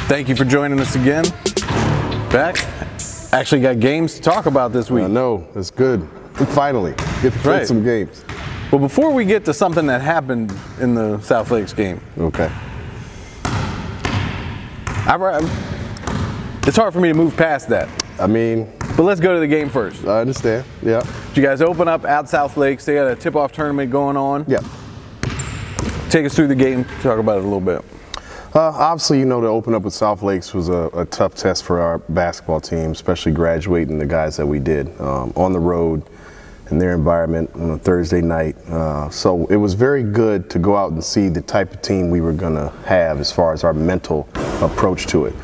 Thank you for joining us again. Back. Actually got games to talk about this week. I know, it's good. Finally, get to play some games. Well, before we get to something that happened in the South Lakes game. Okay. It's hard for me to move past that. I mean, but let's go to the game first. I understand. Yeah. Did you guys open up at South Lakes? They had a tip-off tournament going on. Yeah. Take us through the game. Talk about it a little bit. Obviously, you know, to open up with South Lakes was a tough test for our basketball team, especially graduating the guys that we did on the road in their environment on a Thursday night. So it was very good to go out and see the type of team we were going to have as far as our mental approach to it.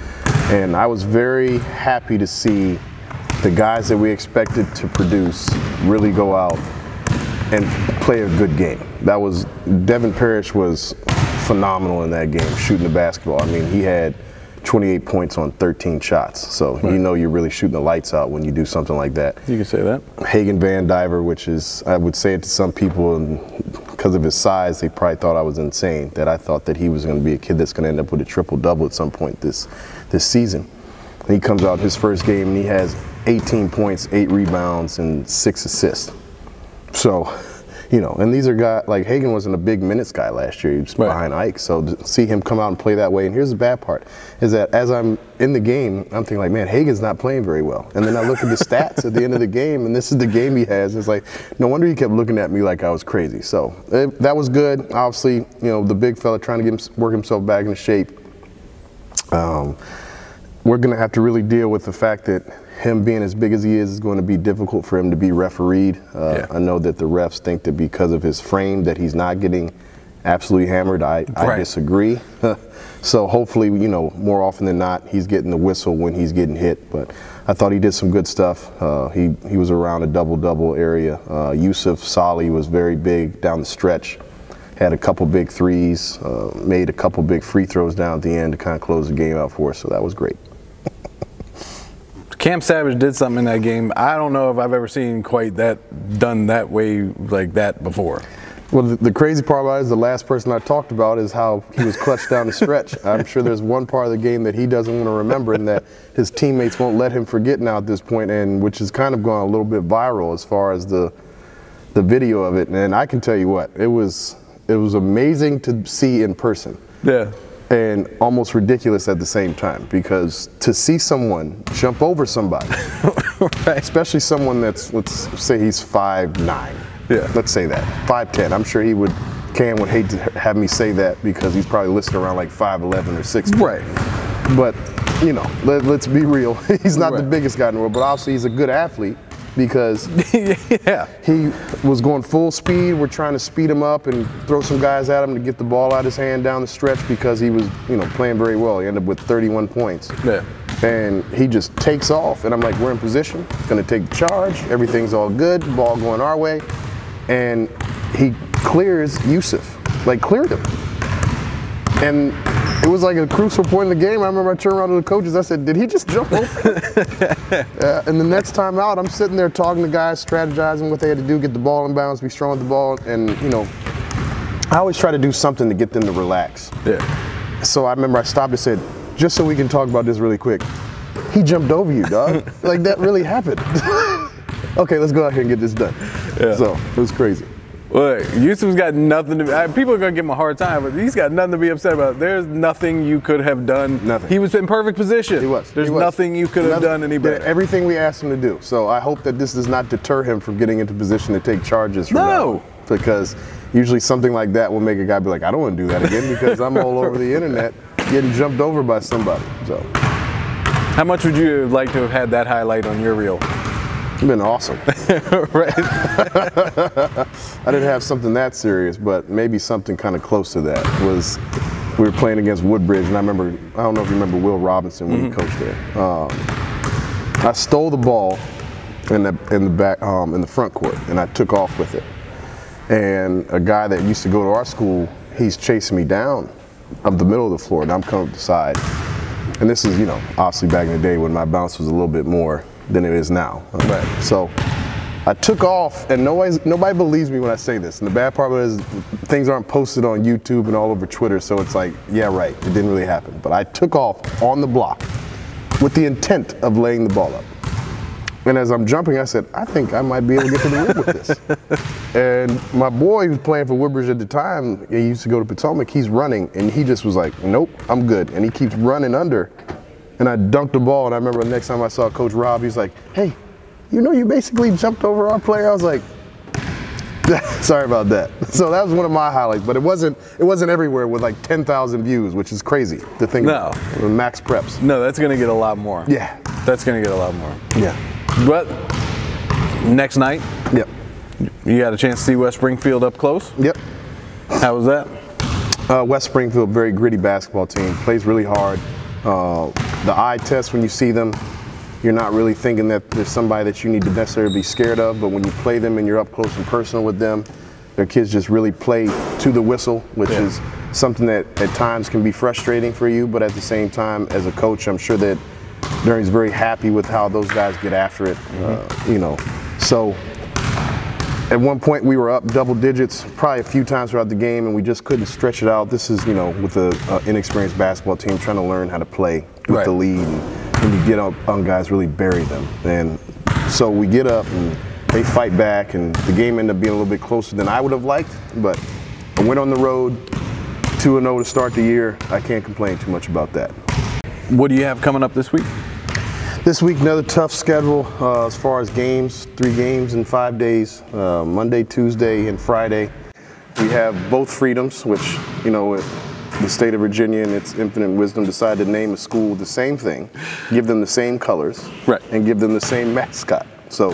And I was very happy to see the guys that we expected to produce really go out and play a good game. That was, Devin Parrish was phenomenal in that game, shooting the basketball. I mean, he had 28 points on 13 shots. So you know you're really shooting the lights out when you do something like that. You can say that. Hagen Van Diver, which is, I would say it to some people, and because of his size, they probably thought I was insane, that I thought that he was going to be a kid that's going to end up with a triple-double at some point this season. And he comes out his first game and he has 18 points, 8 rebounds, and 6 assists. So, you know, and these are guys, like Hagen wasn't a big minutes guy last year. He was behind Ike. So to see him come out and play that way, and here's the bad part, is that as I'm in the game, I'm thinking like, man, Hagen's not playing very well. And then I look at the stats at the end of the game, and this is the game he has. It's like, no wonder he kept looking at me like I was crazy. So that was good. Obviously, you know, the big fella trying to work himself back into shape. We're going to have to really deal with the fact that him being as big as he is going to be difficult for him to be refereed. I know that the refs think that because of his frame that he's not getting absolutely hammered. I disagree. So hopefully, you know, more often than not, he's getting the whistle when he's getting hit. But I thought he did some good stuff. He was around a double-double area. Yusuf Salih was very big down the stretch. Had a couple big threes, made a couple big free throws down at the end to kind of close the game out for us. So that was great. Cam Savage did something in that game. I don't know if I've ever seen quite that done that way like that before. Well, the crazy part about it is the last person I talked about is how he was clutched down the stretch. I'm sure there's one part of the game that he doesn't want to remember and that his teammates won't let him forget now at this point, and which has kind of gone a little bit viral as far as the video of it. And I can tell you what, it was amazing to see in person. Yeah. And almost ridiculous at the same time, because to see someone jump over somebody, especially someone that's, let's say he's 5'9". Yeah. Let's say that, 5'10". I'm sure Cam would hate to have me say that because he's probably listed around like 5'11" or 6'10". Right. But, you know, let's be real. He's not the biggest guy in the world, but obviously he's a good athlete. Because he was going full speed. We're trying to speed him up and throw some guys at him to get the ball out of his hand down the stretch because he was, you know, playing very well. He ended up with 31 points. Yeah. And he just takes off. And I'm like, we're in position. Going to take the charge. Everything's all good. Ball going our way. And he clears Yusuf. Like, cleared him. And it was like a crucial point in the game. I remember I turned around to the coaches. I said, did he just jump over? And the next time out, I'm sitting there talking to guys, strategizing what they had to do, get the ball in bounds, be strong with the ball. And, you know, I always try to do something to get them to relax. Yeah. So I remember I stopped and said, just so we can talk about this really quick, he jumped over you, dog. Like, that really happened. Okay, let's go out here and get this done. Yeah. So it was crazy. Look, Yusuf's got nothing to be, people are going to give him a hard time, but he's got nothing to be upset about. There's nothing you could have done. Nothing. He was in perfect position. He was. There's nothing you could have done any better. Everything we asked him to do. So I hope that this does not deter him from getting into position to take charges from now. Because usually something like that will make a guy be like, I don't want to do that again because I'm all over the internet getting jumped over by somebody. So, how much would you like to have had that highlight on your reel? It's been awesome. Right. I didn't have something that serious, but maybe something kind of close to that was we were playing against Woodbridge, and I don't know if you remember Will Robinson when he coached there. I stole the ball in the front court, and I took off with it. And a guy that used to go to our school, he's chasing me down up the middle of the floor, and I'm coming up the side. And this is, you know, obviously back in the day when my bounce was a little bit more than it is now. Right. So I took off, and nobody believes me when I say this. And the bad part is things aren't posted on YouTube and all over Twitter, so it's like, yeah, right, it didn't really happen. But I took off on the block with the intent of laying the ball up. And as I'm jumping, I said, I think I might be able to get to the rim with this. And my boy who was playing for Woodbridge at the time, he used to go to Potomac, he's running, and he just was like, nope, I'm good. And he keeps running under. And I dunked the ball, and I remember the next time I saw Coach Rob, he's like, hey, you know you basically jumped over our player? I was like, sorry about that. So that was one of my highlights, but it wasn't everywhere with like 10,000 views, which is crazy to think about. With max preps. No, that's going to get a lot more. Yeah. That's going to get a lot more. Yeah. But next night, yep, you got a chance to see West Springfield up close? Yep. How was that? West Springfield, very gritty basketball team, plays really hard. The eye test when you see them, you're not really thinking that there's somebody that you need to necessarily be scared of, but when you play them and you're up close and personal with them, their kids just really play to the whistle, which is something that at times can be frustrating for you, but at the same time, as a coach, I'm sure that Dury's very happy with how those guys get after it, you know. So at one point we were up double digits probably a few times throughout the game, and we just couldn't stretch it out. This is, you know, with an inexperienced basketball team trying to learn how to play with the lead, and when you get up on guys, really bury them. And so we get up and they fight back, and the game ended up being a little bit closer than I would have liked, but I went on the road 2-0 to start the year. I can't complain too much about that. What do you have coming up this week? This week, another tough schedule as far as games, 3 games in 5 days, Monday, Tuesday, and Friday. We have both freedoms, which, you know, the state of Virginia and its infinite wisdom decided to name a school the same thing, give them the same colors, and give them the same mascot. So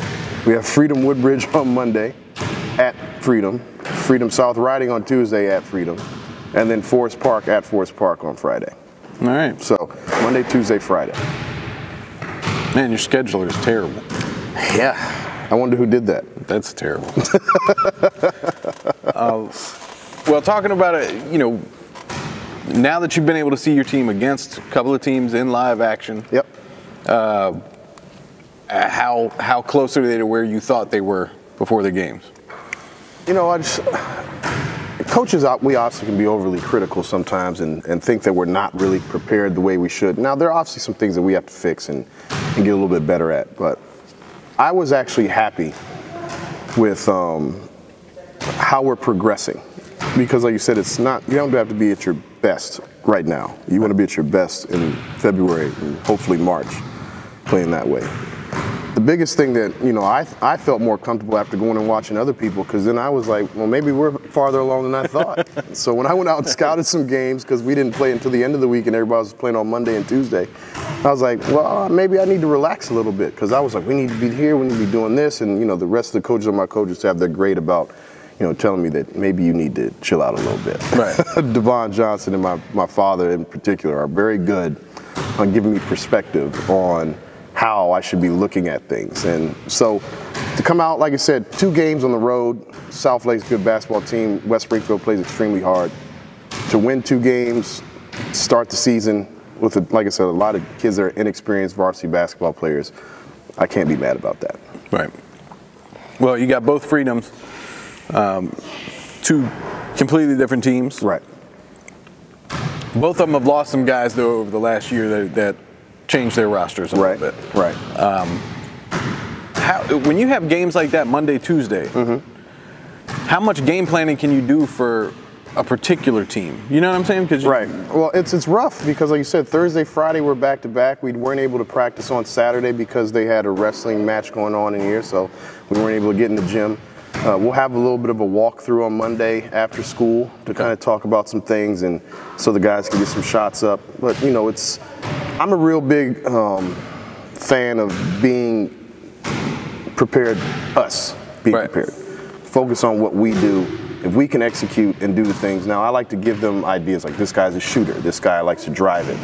we have Freedom Woodbridge on Monday at Freedom, Freedom South Riding on Tuesday at Freedom, and then Forest Park at Forest Park on Friday. All right. So Monday, Tuesday, Friday. Man, your scheduler is terrible. Yeah. I wonder who did that. That's terrible. Well, talking about it, you know, now that you've been able to see your team against a couple of teams in live action, how close are they to where you thought they were before the games? You know, coaches, we obviously can be overly critical sometimes and think that we're not really prepared the way we should. Now, there are obviously some things that we have to fix and get a little bit better at, but I was actually happy with how we're progressing, because like you said, it's not, you don't have to be at your best right now. You want to be at your best in February and hopefully March, playing that way. The biggest thing that, you know, I felt more comfortable after going and watching other people, because then I was like, well, maybe we're farther along than I thought. So when I went out and scouted some games, because we didn't play until the end of the week and everybody was playing on Monday and Tuesday, I was like, well, maybe I need to relax a little bit, because I was like, we need to be here, we need to be doing this, and, you know, the rest of the coaches on my coaching staff, they're great about, you know, telling me that maybe you need to chill out a little bit. Right. Devon Johnson and my father in particular are very good on giving me perspective on how I should be looking at things. And so to come out, like I said, 2 games on the road, South Lake's a good basketball team, West Springfield plays extremely hard. To win 2 games, start the season with, like I said, a lot of kids that are inexperienced varsity basketball players, I can't be mad about that. Right. Well, you got both freedoms, 2 completely different teams. Right. Both of them have lost some guys, though, over the last year that changed their rosters a little bit. Right. When you have games like that Monday, Tuesday, how much game planning can you do for a particular team? You know what I'm saying? Right. Well, it's rough because, like you said, Thursday, Friday we're back to back. We weren't able to practice on Saturday because they had a wrestling match going on in here, so we weren't able to get in the gym. We'll have a little bit of a walkthrough on Monday after school to kind of talk about some things, and so the guys can get some shots up. But you know, I'm a real big fan of being prepared. Prepared. Focus on what we do. If we can execute and do the things. Now, I like to give them ideas like, this guy's a shooter. This guy likes to drive it.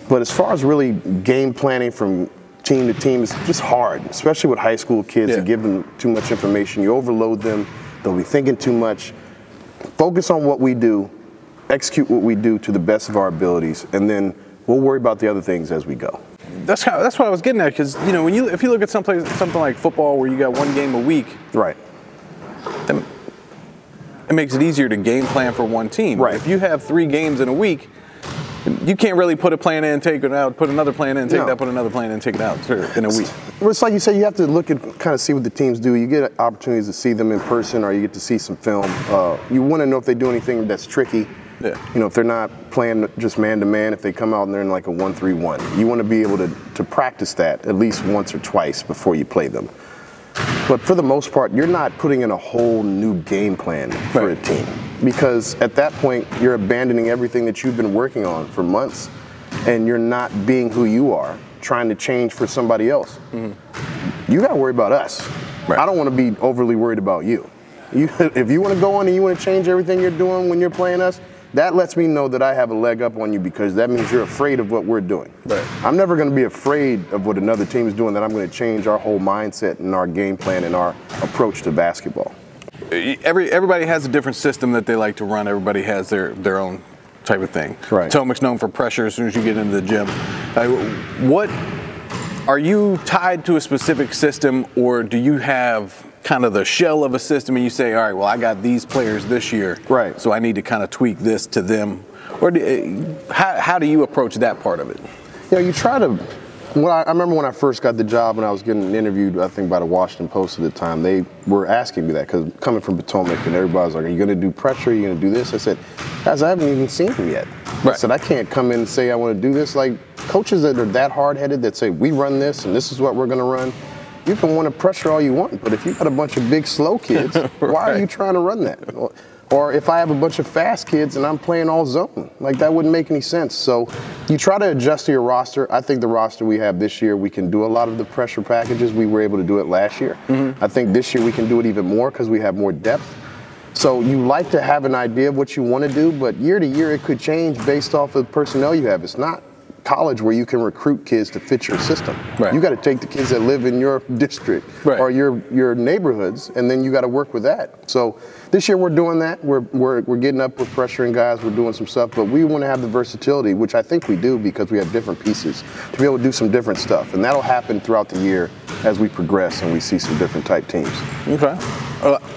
But as far as really game planning from team to team, it's just hard, especially with high school kids. You give them too much information. You overload them. They'll be thinking too much. Focus on what we do. Execute what we do to the best of our abilities. And then we'll worry about the other things as we go. that's what I was getting at, because you know, if you look at something like football where you got one game a week, right? Then it makes it easier to game plan for one team. Right. If you have 3 games in a week, you can't really put a plan in, take it out, put another plan in, take it out, put another plan in, take it out in a week. Well, it's like you say, you have to look and kind of see what the teams do. You get opportunities to see them in person, or you get to see some film. You want to know if they do anything that's tricky. Yeah. You know, if they're not playing just man-to-man, if they come out and they're in like a 1-3-1. You want to be able to practice that at least once or twice before you play them. But for the most part, you're not putting in a whole new game plan for a team, because at that point, you're abandoning everything that you've been working on for months, and you're not being who you are, trying to change for somebody else. You got to worry about us. Right. I don't want to be overly worried about you. If you want to go on and you want to change everything you're doing when you're playing us, that lets me know that I have a leg up on you, because that means you're afraid of what we're doing. Right. I'm never going to be afraid of what another team is doing, that I'm going to change our whole mindset and our game plan and our approach to basketball. Everybody has a different system that they like to run. Everybody has their own type of thing. Right. Potomac's known for pressure as soon as you get into the gym. What are you tied to a specific system, or do you have kind of the shell of a system and you say, all right, well, I got these players this year, right, so I need to kind of tweak this to them? Or how do you approach that part of it? You know, you try to. I remember when I first got the job and I was getting interviewed, I think by the Washington Post at the time, they were asking me that, because coming from Potomac and everybody was like, are you going to do pressure? Are you going to do this? I said, guys, I haven't even seen them yet. Right. I said, I can't come in and say I want to do this. Like, coaches that are that hard-headed that say, we run this and this is what we're going to run, you can want to pressure all you want, but if you've got a bunch of big, slow kids, right, why are you trying to run that? Or if I have a bunch of fast kids and I'm playing all zone, like, that wouldn't make any sense. So you try to adjust to your roster. I think the roster we have this year, we can do a lot of the pressure packages. We were able to do it last year. I think this year we can do it even more because we have more depth. So you like to have an idea of what you want to do, but year to year it could change based off of the personnel you have. It's not college where you can recruit kids to fit your system. Right. You got to take the kids that live in your district, right, or your neighborhoods, and then you got to work with that. So this year we're doing that. We're getting up with pressuring guys. We're doing some stuff, but we want to have the versatility, which I think we do because we have different pieces to be able to do some different stuff, and that'll happen throughout the year as we progress and we see some different type teams. Okay.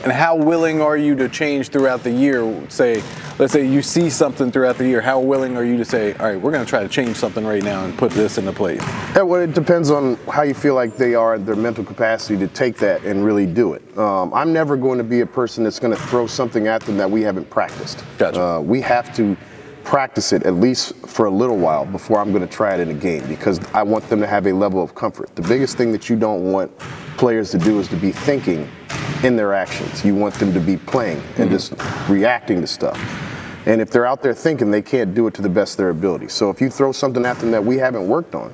And how willing are you to change throughout the year? Let's say you see something throughout the year. How willing are you to say, all right, we're going to try to change something right now and put this into place? Yeah, well, it depends on how you feel like they are, their mental capacity to take that and really do it. I'm never going to be a person that's going to throw something at them that we haven't practiced. Gotcha. We have to practice it at least for a little while before I'm going to try it in a game, because I want them to have a level of comfort. The biggest thing that you don't want players to do is to be thinking in their actions. You want them to be playing and just reacting to stuff. And if they're out there thinking, they can't do it to the best of their ability. So if you throw something at them that we haven't worked on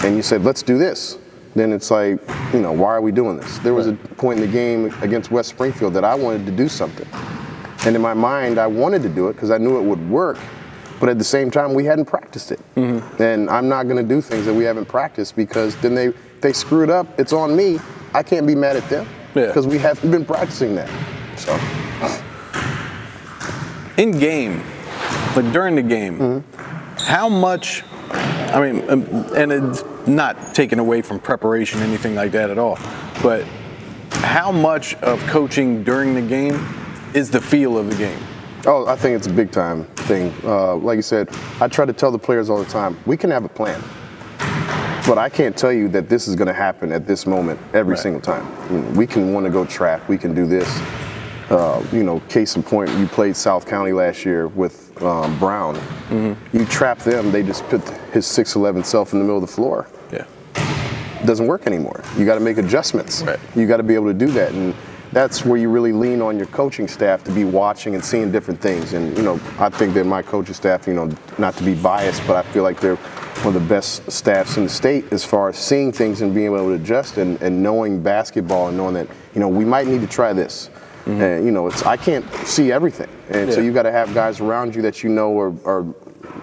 and you said, let's do this, then it's like, you know, why are we doing this? There was a point in the game against West Springfield that I wanted to do something. And in my mind, I wanted to do it because I knew it would work. But at the same time, we hadn't practiced it. And I'm not going to do things that we haven't practiced, because then they screwed up. It's on me. I can't be mad at them because we haven't been practicing that. So, in game, like during the game, how much? I mean, and it's not taken away from preparation, anything like that at all. But how much of coaching during the game is the feel of the game? Oh, I think it's a big time thing. Like you said, I try to tell the players all the time, we can have a plan, but I can't tell you that this is going to happen at this moment every single time. I mean, we can want to go trap, we can do this. You know, case in point, you played South County last year with Brown. You trap them, they just put his 6'11" self in the middle of the floor. Yeah. It doesn't work anymore. You got to make adjustments. Right. You got to be able to do that. And that's where you really lean on your coaching staff to be watching and seeing different things. And, you know, I think that my coaching staff, you know, not to be biased, but I feel like they're one of the best staffs in the state as far as seeing things and being able to adjust and knowing basketball and knowing that, you know, we might need to try this. And, you know, I can't see everything. And so you got to have guys around you that you know or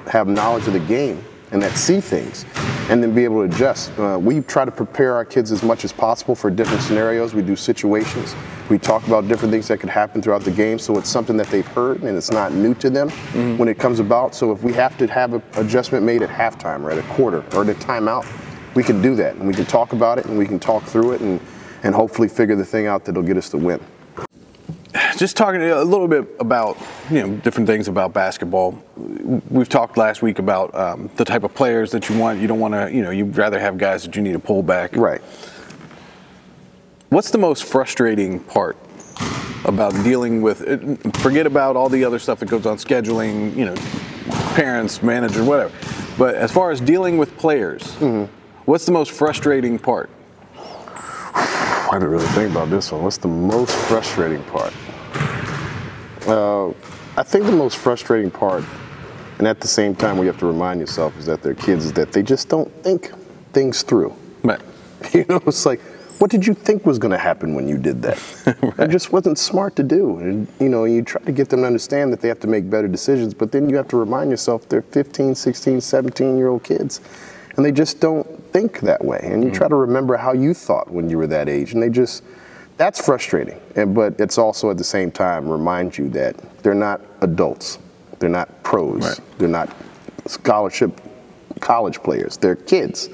have knowledge of the game and that see things, and then be able to adjust. We try to prepare our kids as much as possible for different scenarios. We do situations. We talk about different things that could happen throughout the game, so it's something that they've heard and it's not new to them when it comes about. So if we have to have an adjustment made at halftime or at a quarter or at a timeout, we can do that, and we can talk about it, and we can talk through it, and hopefully figure the thing out that'll get us the win. Just talking a little bit about different things about basketball. We've talked last week about the type of players that you want. You don't want to, you'd rather have guys that you need to pull back. Right. What's the most frustrating part about dealing with it? Forget about all the other stuff that goes on, scheduling, parents, manager, whatever. But as far as dealing with players, what's the most frustrating part? I didn't really think about this one. What's the most frustrating part? I think the most frustrating part, and at the same time we have to remind yourself, is that they're kids, is that they just don't think things through. Right. It's like, what did you think was going to happen when you did that? Right. It just wasn't smart to do. And, you try to get them to understand that they have to make better decisions, but then you have to remind yourself they're 15, 16, 17-year-old kids, and they just don't think that way. And you try to remember how you thought when you were that age, and that's frustrating. But it's also at the same time remind you that they're not adults. They're not pros. Right. They're not scholarship college players. They're kids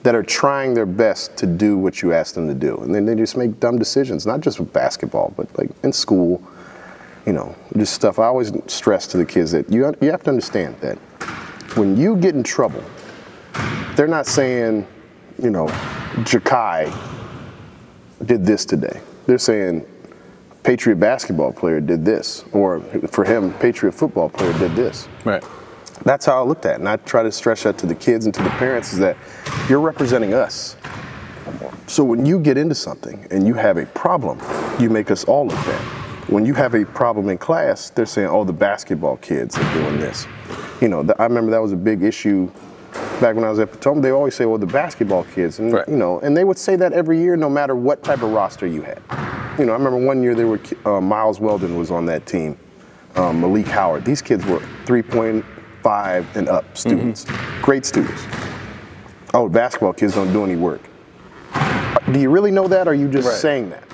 that are trying their best to do what you ask them to do. And then they just make dumb decisions, not just with basketball, but like in school, just stuff. I always stress to the kids that you have to understand that when you get in trouble, they're not saying, Jakai did this today. They're saying Patriot basketball player did this, or for him, Patriot football player did this. Right. That's how I looked at it, and I try to stress that to the kids and to the parents, is that you're representing us. So when you get into something and you have a problem, you make us all look bad. When you have a problem in class, they're saying, oh, the basketball kids are doing this. I remember that was a big issue back when I was at Potomac. They always say, well, the basketball kids, and right. And they would say that every year, no matter what type of roster you had. I remember one year there were Miles Weldon was on that team, Malik Howard. These kids were 3.5 and up students, great students. Oh, basketball kids don't do any work. Do you really know that, or are you just saying that?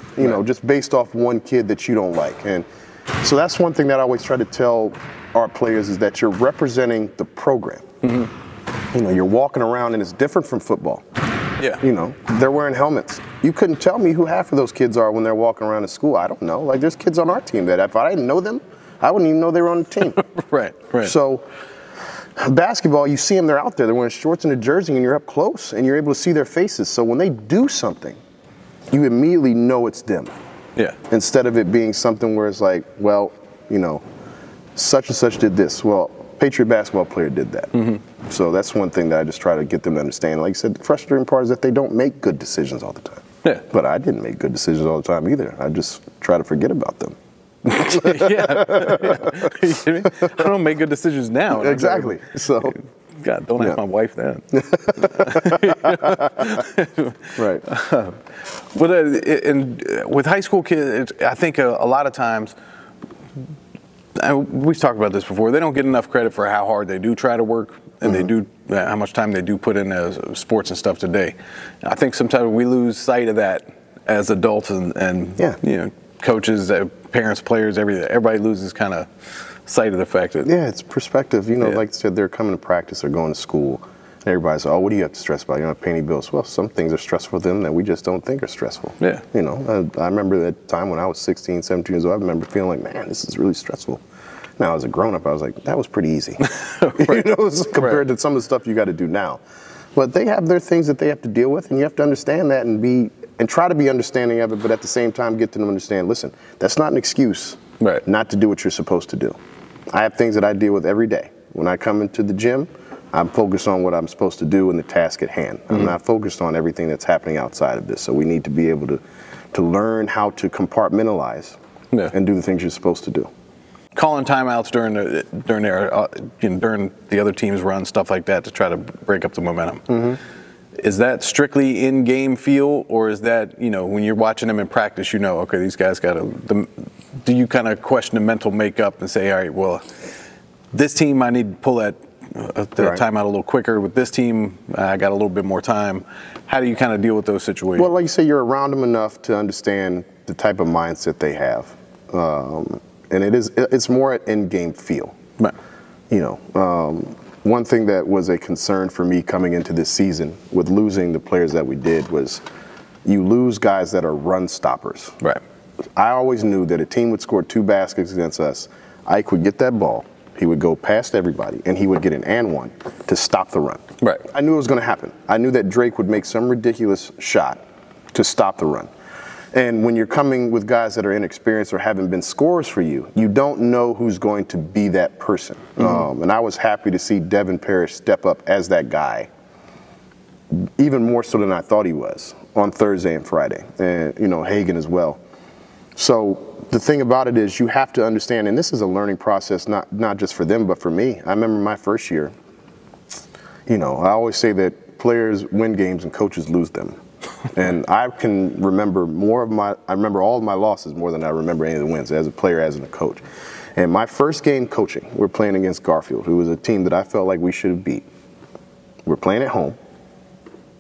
Just based off one kid that you don't like? And so that's one thing that I always try to tell our players, is that you're representing the program. You're walking around, and it's different from football. Yeah. They're wearing helmets. You couldn't tell me who half of those kids are when they're walking around at school. I don't know. Like, there's kids on our team that if I didn't know them, I wouldn't even know they were on the team. Right. So basketball, you see them, they're out there. They're wearing shorts and a jersey, and you're up close, and you're able to see their faces. So when they do something, you immediately know it's them. Yeah. Instead of it being something where it's like, well, such and such did this. Well, Patriot basketball player did that. So that's one thing that I just try to get them to understand. Like I said, the frustrating part is that they don't make good decisions all the time. Yeah. But I didn't make good decisions all the time either. I just try to forget about them. Yeah. You kidding me? I don't make good decisions now. Exactly. So, God, don't ask my wife that. Right. But with high school kids, I think a lot of times, we've talked about this before, they don't get enough credit for how hard they do try to work, and they do how much time they do put in as sports and stuff today. I think sometimes we lose sight of that as adults, and coaches, parents, players, everybody loses kind of sight of the fact that it's perspective. Like I said, they're coming to practice or going to school, and everybody's, oh, what do you have to stress about? You don't have to pay any bills. Well, some things are stressful for them that we just don't think are stressful. Yeah. I remember that time when I was 16, 17 years old, I remember feeling like, man, this is really stressful. Now, as a grown-up, I was like, that was pretty easy. Compared to some of the stuff you got to do now. But they have their things that they have to deal with, and you have to understand that and try to be understanding of it, but at the same time get them to understand, listen, that's not an excuse not to do what you're supposed to do. I have things that I deal with every day. When I come into the gym, I'm focused on what I'm supposed to do and the task at hand. I'm not focused on everything that's happening outside of this. So we need to be able to learn how to compartmentalize and do the things you're supposed to do. Calling timeouts during the other team's run, stuff like that, to try to break up the momentum. Is that strictly in-game feel, or is that, when you're watching them in practice, okay, these guys do you kind of question the mental makeup and say, all right, well, this team, I need to pull that the timeout a little quicker. With this team, I got a little bit more time. How do you kind of deal with those situations? Well, like you say, you're around them enough to understand the type of mindset they have. And it's more an in-game feel. Right. You know, one thing that was a concern for me coming into this season with losing the players that we did was you lose guys that are run stoppers. Right. I always knew that a team would score 2 baskets against us. Ike would get that ball. He would go past everybody, and he would get an and one to stop the run. Right. I knew it was going to happen. I knew that Drake would make some ridiculous shot to stop the run. And when you're coming with guys that are inexperienced or haven't been scorers for you, you don't know who's going to be that person. And I was happy to see Devin Parrish step up as that guy, even more so than I thought he was on Thursday and Friday, and you know, Hagan as well. So the thing about it is you have to understand, and this is a learning process, not just for them, but for me. I remember my first year, you know, I always say that players win games and coaches lose them. And I can remember I remember all of my losses more than I remember any of the wins as a player, as a coach. And my first game coaching, we're playing against Garfield, who was a team that I felt like we should have beat. We're playing at home,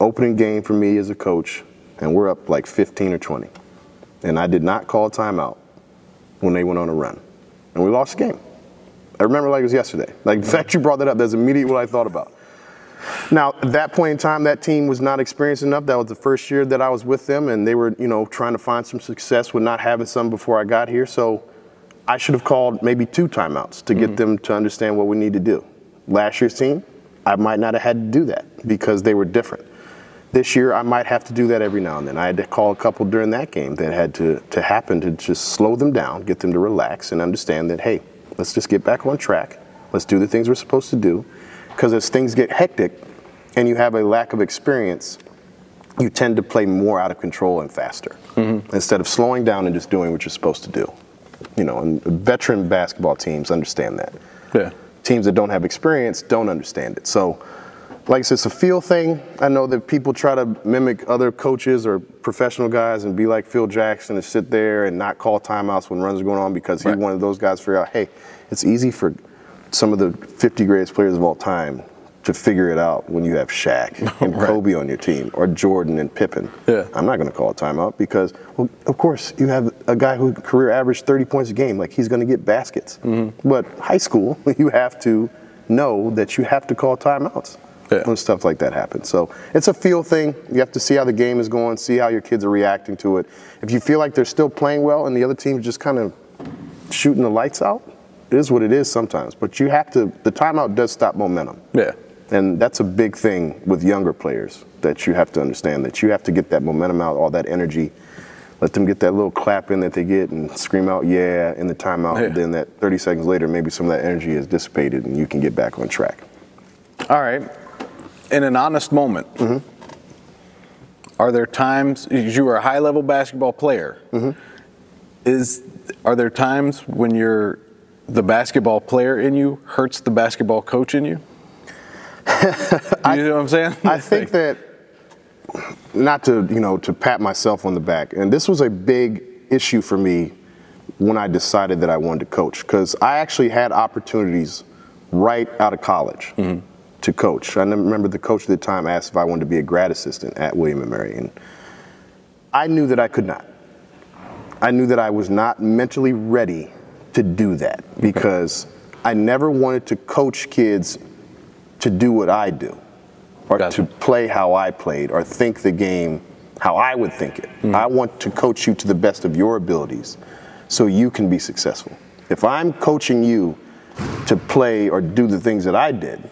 opening game for me as a coach, and we're up like 15 or 20. And I did not call a timeout when they went on a run. And we lost the game. I remember like it was yesterday. Like the fact you brought that up, that's immediately what I thought about. Now, at that point in time, that team was not experienced enough. That was the first year that I was with them, and they were, you know, trying to find some success with not having some before I got here. So I should have called maybe 2 timeouts to get them to understand what we need to do. Last year's team, I might not have had to do that because they were different. This year, I might have to do that every now and then. I had to call a couple during that game that had to happen to just slow them down, get them to relax and understand that, hey, let's just get back on track. Let's do the things we're supposed to do. Because as things get hectic and you have a lack of experience, you tend to play more out of control and faster instead of slowing down and just doing what you're supposed to do. You know, and veteran basketball teams understand that. Yeah. Teams that don't have experience don't understand it. So, like I said, it's a feel thing. I know that people try to mimic other coaches or professional guys and be like Phil Jackson and sit there and not call timeouts when runs are going on because he's one of those guys to figure out, hey, it's easy for some of the 50 greatest players of all time to figure it out when you have Shaq and Kobe on your team or Jordan and Pippen. Yeah. I'm not going to call a timeout because, well, of course, you have a guy who career averaged 30 points a game. Like, he's going to get baskets. But high school, you have to know that you have to call timeouts when stuff like that happens. So it's a feel thing. You have to see how the game is going, see how your kids are reacting to it. If you feel like they're still playing well and the other team's just kind of shooting the lights out, it is what it is sometimes, but you have to, the timeout does stop momentum. Yeah. And that's a big thing with younger players that you have to understand, that you have to get that momentum out, all that energy, let them get that little clap in that they get and scream out, yeah, in the timeout. And then that 30 seconds later, maybe some of that energy is dissipated and you can get back on track. All right. In an honest moment, are there times, you are a high-level basketball player, are there times when the basketball player in you hurts the basketball coach in you? You know what I'm saying? I think that, not to, you know, to pat myself on the back, and this was a big issue for me when I decided that I wanted to coach, because I actually had opportunities right out of college to coach. I remember the coach at the time asked if I wanted to be a grad assistant at William & Mary, and I knew that I could not. I knew that I was not mentally ready to do that because I never wanted to coach kids to do what I do or to play how I played or think the game how I would think it. I want to coach you to the best of your abilities so you can be successful. If I'm coaching you to play or do the things that I did,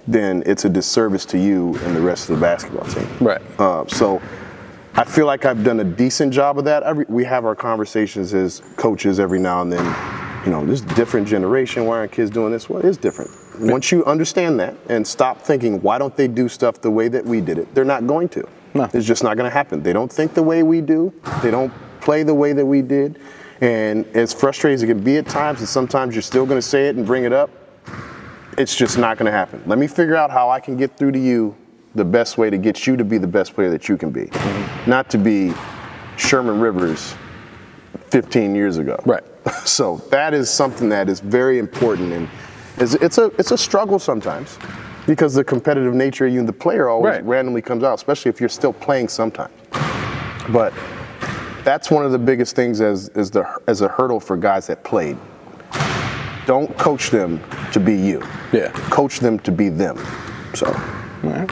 then it's a disservice to you and the rest of the basketball team. Right. So I feel like I've done a decent job of that. We have our conversations as coaches every now and then. You know, this different generation, why aren't kids doing this? Well, it is different. Once you understand that and stop thinking, why don't they do stuff the way that we did it? They're not going to. No. It's just not going to happen. They don't think the way we do. They don't play the way that we did. And as frustrating as it can be at times, and sometimes you're still going to say it and bring it up, it's just not going to happen. Let me figure out how I can get through to you the best way to get you to be the best player that you can be. Not to be Sherman Rivers 15 years ago. Right. So that is something that is very important. And it's a struggle sometimes because the competitive nature of you and the player always randomly comes out, especially if you're still playing sometimes. But that's one of the biggest things as a hurdle for guys that played. Don't coach them to be you. Yeah. Coach them to be them. So. All right.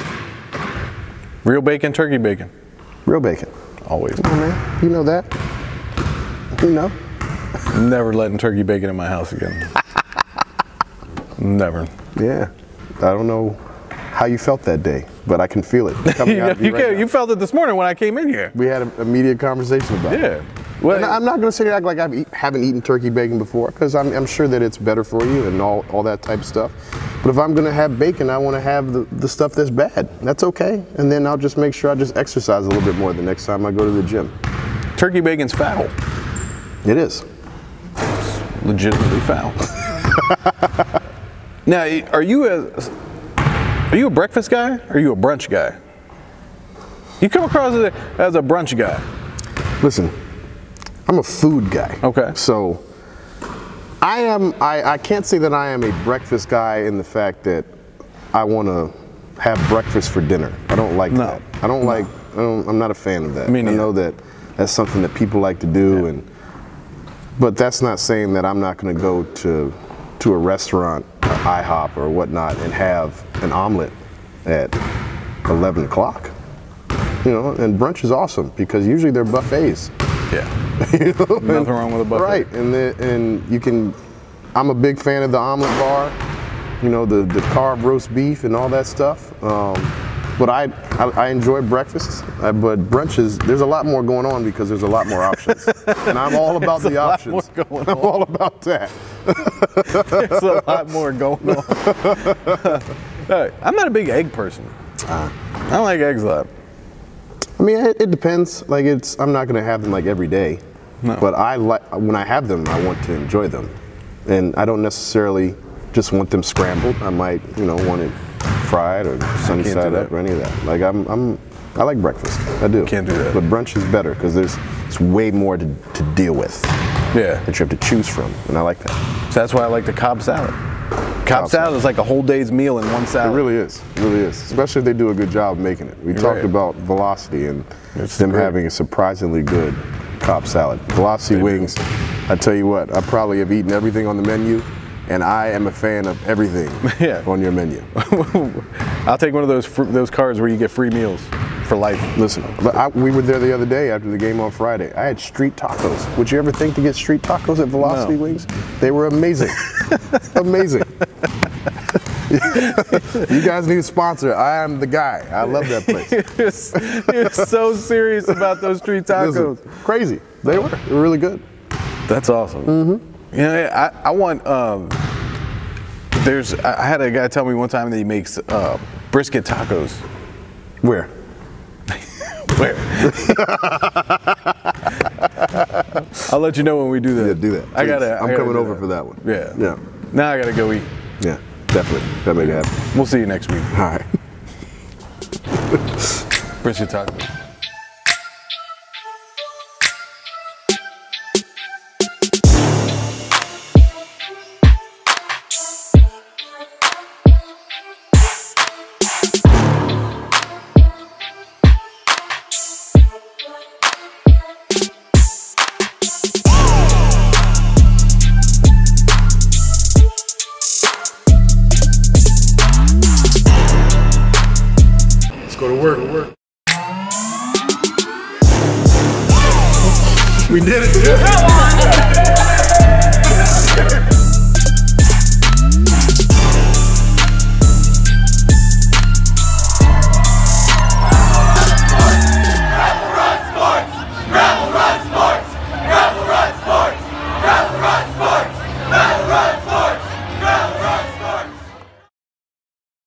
Real bacon, turkey bacon? Real bacon. Always. Come on, man. You know that. You know. Never letting turkey bacon in my house again. Never. Yeah. I don't know how you felt that day, but I can feel it coming out of you right now. You felt it this morning when I came in here. We had an immediate conversation about it. Yeah. Well, and I'm not going to sit here and act like I haven't eaten turkey bacon before, because I'm sure that it's better for you and all that type of stuff. But if I'm going to have bacon, I want to have the stuff that's bad. That's okay. And then I'll just make sure I just exercise a little bit more the next time I go to the gym. Turkey bacon's foul. It is. It's legitimately foul. Now, are you a breakfast guy or are you a brunch guy? You come across as a brunch guy. Listen, I'm a food guy. Okay. So I can't say that I am a breakfast guy in the fact that I want to have breakfast for dinner. I don't like that. I'm not a fan of that. I know that that's something that people like to do, but that's not saying that I'm not going to go to a restaurant, IHOP or whatnot, and have an omelet at 11 o'clock. You know, and brunch is awesome because usually they're buffets. Yeah. You know? Nothing wrong with a buffet. Right, and you can. I'm a big fan of the omelet bar. You know, the carved roast beef and all that stuff. But I enjoy breakfasts, but brunches, there's a lot more going on because there's a lot more options. And I'm all about the options. I'm all about that. There's a lot more going on. I'm not a big egg person. I don't like eggs a lot. I mean, it depends. Like I'm not gonna have them like every day. No. But when I have them, I want to enjoy them. And I don't necessarily just want them scrambled. I might, want it fried or sunny side up or any of that. Like I like breakfast. I do. Can't do that. But brunch is better because it's way more to deal with. Yeah. That you have to choose from, and I like that. So that's why I like the Cobb salad. Cobb salad is like a whole day's meal in one salad. It really is. It really is. Especially if they do a good job making it. We talked about Velocity and them having a surprisingly good Cobb salad. Velocity wings, I tell you what, I probably have eaten everything on the menu, and I am a fan of everything on your menu. I'll take one of those cards where you get free meals for life. Listen, we were there the other day after the game on Friday. I had street tacos. Would you ever think to get street tacos at Velocity Wings? They were amazing. Amazing. You guys need a sponsor. I am the guy. I love that place. You're so serious about those street tacos. Listen, crazy. They were really good. That's awesome. Mm-hmm. I want. I had a guy tell me one time that he makes brisket tacos. Where? Where? I'll let you know when we do that. Yeah, do that. I'm coming over for that one. Yeah. Yeah. Now I gotta go eat. Yeah, definitely. That make it happen. We'll see you next week. All right. Brisket tacos. Go to work. We did it.